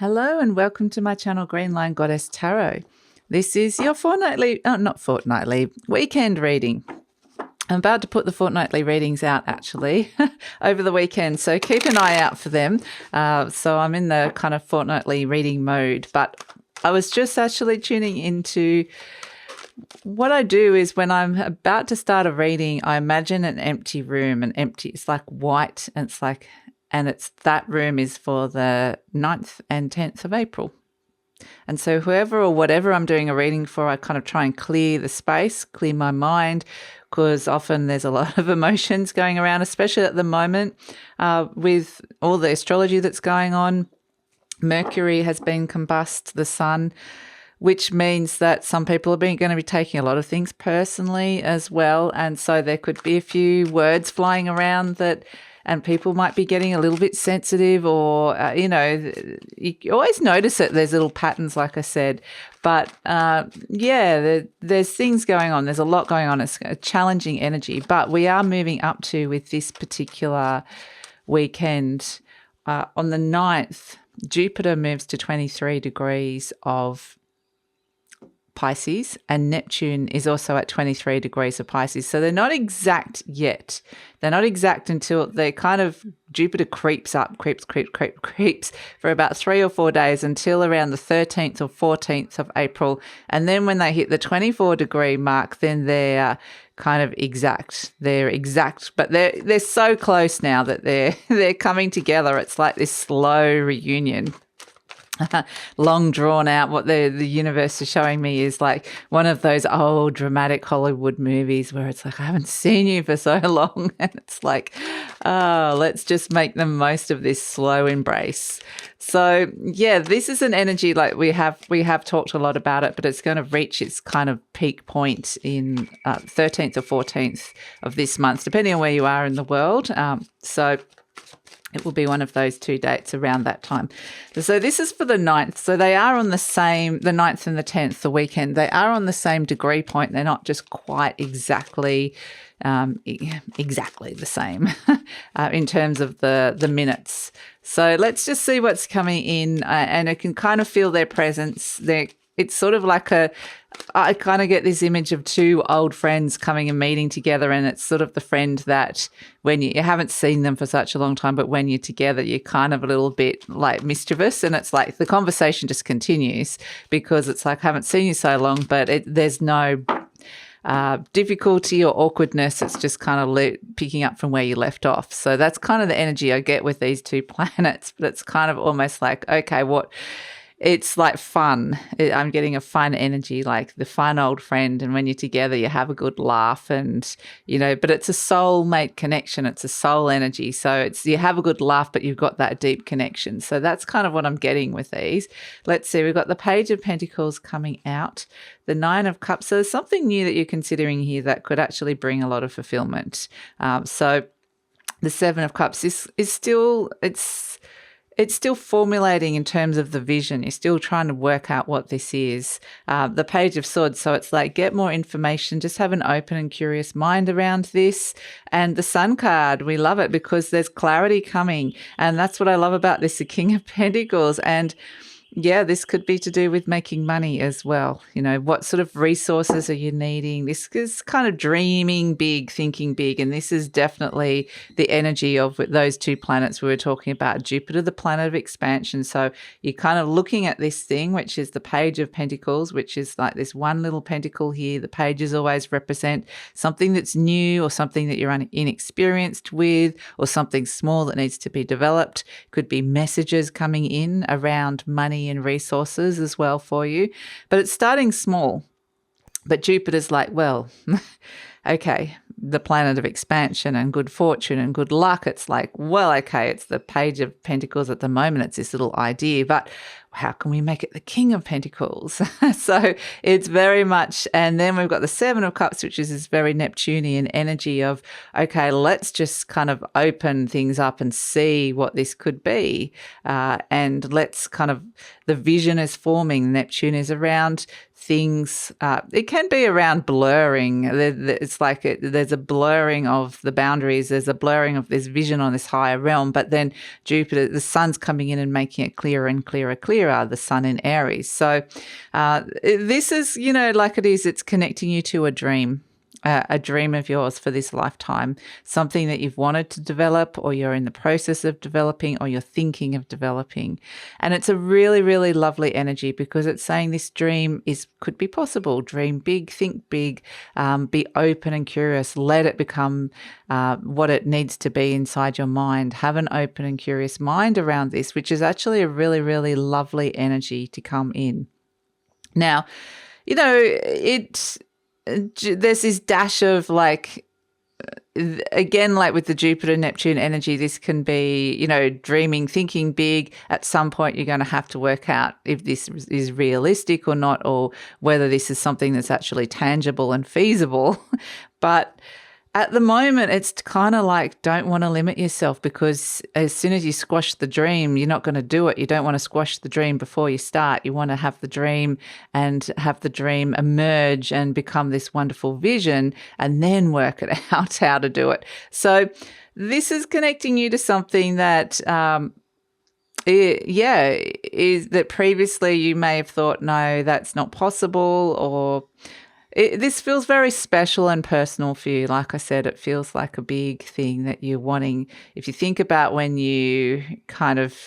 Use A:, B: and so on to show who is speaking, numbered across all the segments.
A: Hello and welcome to my channel Green Line Goddess Tarot. This is your weekend reading. I'm about to put the fortnightly readings out actually over the weekend, so keep an eye out for them. So I'm in the kind of fortnightly reading mode, but I was just actually tuning into what I do is when I'm about to start a reading, I imagine an empty room, it's like white, and that room is for the 9th and 10th of April. And so whoever or whatever I'm doing a reading for, I kind of try and clear the space, clear my mind, because often there's a lot of emotions going around, especially at the moment with all the astrology that's going on. Mercury has been combust, the sun, which means that some people are going to be taking a lot of things personally as well. And so there could be a few words flying around and people might be getting a little bit sensitive or, you always notice it. There's little patterns, like I said. But, there's things going on. There's a lot going on. It's a challenging energy. But we are moving up to, with this particular weekend, on the 9th, Jupiter moves to 23 degrees of Pisces, and Neptune is also at 23 degrees of Pisces. So they're not exact yet. They're not exact until they kind of, Jupiter creeps for about 3 or 4 days until around the 13th or 14th of April. And then when they hit the 24 degree mark, then they're kind of exact. They're exact, but they're so close now that they're coming together. It's like this slow reunion. Long drawn out. What the universe is showing me is like one of those old dramatic Hollywood movies where it's like, I haven't seen you for so long, and it's like, oh, let's just make the most of this slow embrace. So yeah, this is an energy like we have talked a lot about it, but it's going to reach its kind of peak point in 13th or 14th of this month, depending on where you are in the world. So it will be one of those 2 dates around that time. So this is for the 9th. So they are on the 9th and the 10th, the weekend. They are on the same degree point. They're not just quite exactly the same in terms of the minutes. So let's just see what's coming in, and I can kind of feel their presence. It's sort of like I kind of get this image of two old friends coming and meeting together, and it's sort of the friend that when you haven't seen them for such a long time, but when you're together, you're kind of a little bit like mischievous, and it's like the conversation just continues because it's like, I haven't seen you so long, but there's no difficulty or awkwardness. It's just kind of picking up from where you left off. So that's kind of the energy I get with these two planets, but it's kind of almost like, okay, it's like fun. I'm getting a fun energy, like the fun old friend. And when you're together, you have a good laugh and, but it's a soulmate connection. It's a soul energy. So you have a good laugh, but you've got that deep connection. So that's kind of what I'm getting with these. Let's see. We've got the Page of Pentacles coming out, the 9 of Cups. So there's something new that you're considering here that could actually bring a lot of fulfillment. So the 7 of Cups is still, it's still formulating in terms of the vision. You're still trying to work out what this is. The Page of Swords, so it's like get more information, just have an open and curious mind around this. And the Sun card, we love it because there's clarity coming. And that's what I love about this, the King of Pentacles. And yeah, this could be to do with making money as well. What sort of resources are you needing? This is kind of dreaming big, thinking big. And this is definitely the energy of those two planets we were talking about. Jupiter, the planet of expansion. So you're kind of looking at this thing, which is the Page of Pentacles, which is like this one little pentacle here. The pages always represent something that's new or something that you're inexperienced with, or something small that needs to be developed. Could be messages coming in around money and resources as well for you, but it's starting small. But Jupiter's like, well, okay, the planet of expansion and good fortune and good luck. It's like, well, okay, it's the Page of Pentacles at the moment. It's this little idea, but how can we make it the King of Pentacles? So it's very much, and then we've got the Seven of Cups, which is this very Neptunian energy of, okay, let's just kind of open things up and see what this could be. And let's kind of, the vision is forming. Neptune is around things. It can be around blurring. It's like there's a blurring of the boundaries. There's a blurring of this vision on this higher realm. But then Jupiter, the sun's coming in and making it clearer and clearer, the sun in Aries. So this is, like it is, it's connecting you to a dream of yours for this lifetime, something that you've wanted to develop, or you're in the process of developing, or you're thinking of developing. And it's a really, really lovely energy because it's saying this dream could be possible. Dream big, think big, be open and curious. Let it become what it needs to be inside your mind. Have an open and curious mind around this, which is actually a really, really lovely energy to come in. Now, there's this dash of again, like with the Jupiter Neptune energy, this can be, dreaming, thinking big. At some point, you're going to have to work out if this is realistic or not, or whether this is something that's actually tangible and feasible. But at the moment, it's kind of like, don't want to limit yourself, because as soon as you squash the dream, you're not going to do it. You don't want to squash the dream before you start. You want to have the dream and have the dream emerge and become this wonderful vision, and then work it out how to do it. So this is connecting you to something that, is that previously you may have thought, no, that's not possible, or this feels very special and personal for you. Like I said, it feels like a big thing that you're wanting. If you think about when you kind of,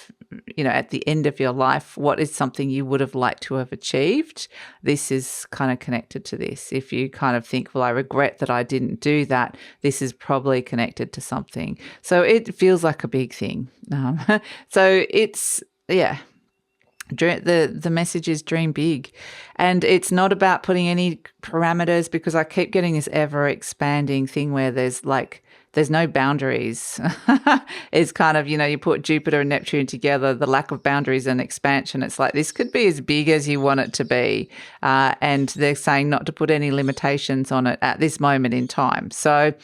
A: at the end of your life, what is something you would have liked to have achieved? This is kind of connected to this. If you kind of think, well, I regret that I didn't do that, this is probably connected to something. So it feels like a big thing. So it's, yeah. The message is dream big, and it's not about putting any parameters, because I keep getting this ever expanding thing where there's no boundaries. It's kind of, you put Jupiter and Neptune together, the lack of boundaries and expansion. It's like, this could be as big as you want it to be. And they're saying not to put any limitations on it at this moment in time. So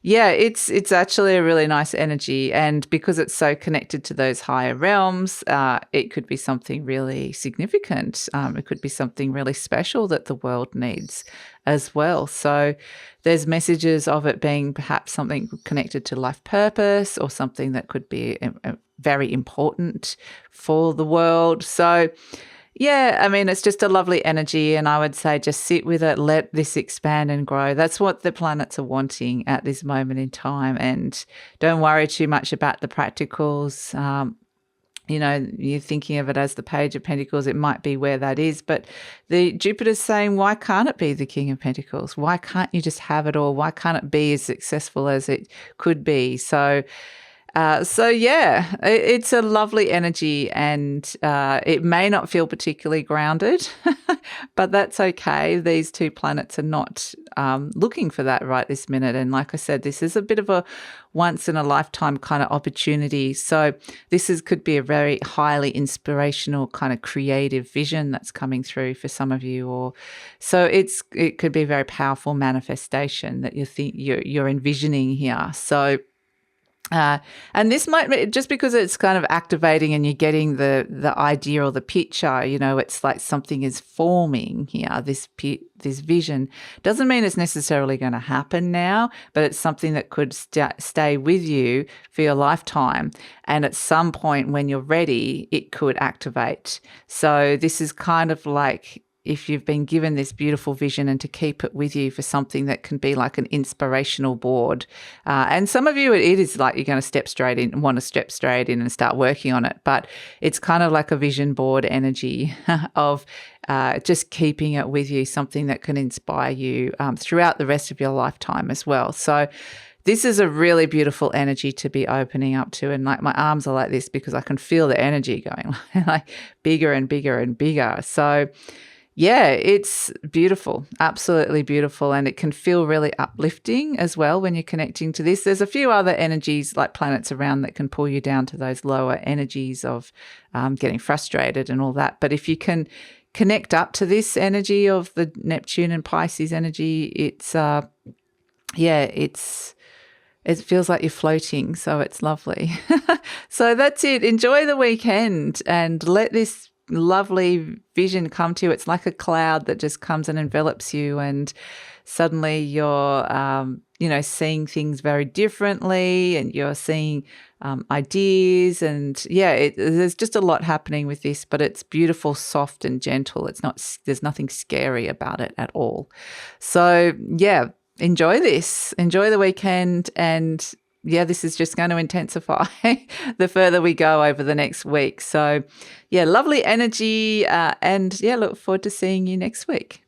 A: yeah, it's actually a really nice energy, and because it's so connected to those higher realms, it could be something really significant. It could be something really special that the world needs as well. So there's messages of it being perhaps something connected to life purpose, or something that could be very important for the world. So yeah, I mean, it's just a lovely energy, and I would say just sit with it, let this expand and grow. That's what the planets are wanting at this moment in time, and don't worry too much about the practicals. You're thinking of it as the Page of Pentacles, it might be where that is, but the Jupiter's saying, why can't it be the King of Pentacles? Why can't you just have it all? Why can't it be as successful as it could be? So yeah, it's a lovely energy, and it may not feel particularly grounded, but that's okay. These two planets are not looking for that right this minute. And like I said, this is a bit of a once in a lifetime kind of opportunity. So this could be a very highly inspirational kind of creative vision that's coming through for some of you, or so it could be a very powerful manifestation that you're envisioning here. So. And this might be, just because it's kind of activating and you're getting the idea or the picture, it's like something is forming here. This vision doesn't mean it's necessarily going to happen now, but it's something that could stay with you for your lifetime. And at some point when you're ready, it could activate. So this is kind of like, if you've been given this beautiful vision, and to keep it with you for something that can be like an inspirational board. And some of you, it is like you're going to step straight in and start working on it. But it's kind of like a vision board energy of just keeping it with you, something that can inspire you throughout the rest of your lifetime as well. So this is a really beautiful energy to be opening up to. And like my arms are like this because I can feel the energy going like bigger and bigger and bigger. So Yeah, it's beautiful, absolutely beautiful. And it can feel really uplifting as well when you're connecting to this. There's a few other energies like planets around that can pull you down to those lower energies of getting frustrated and all that. But if you can connect up to this energy of the Neptune and Pisces energy, it feels like you're floating. So it's lovely. So that's it. Enjoy the weekend and let this lovely vision come to you. It's like a cloud that just comes and envelops you, and suddenly you're seeing things very differently, and you're seeing ideas, and there's just a lot happening with this, but it's beautiful, soft and gentle. There's nothing scary about it at all. So enjoy the weekend, and this is just going to intensify the further we go over the next week. So, lovely energy. And look forward to seeing you next week.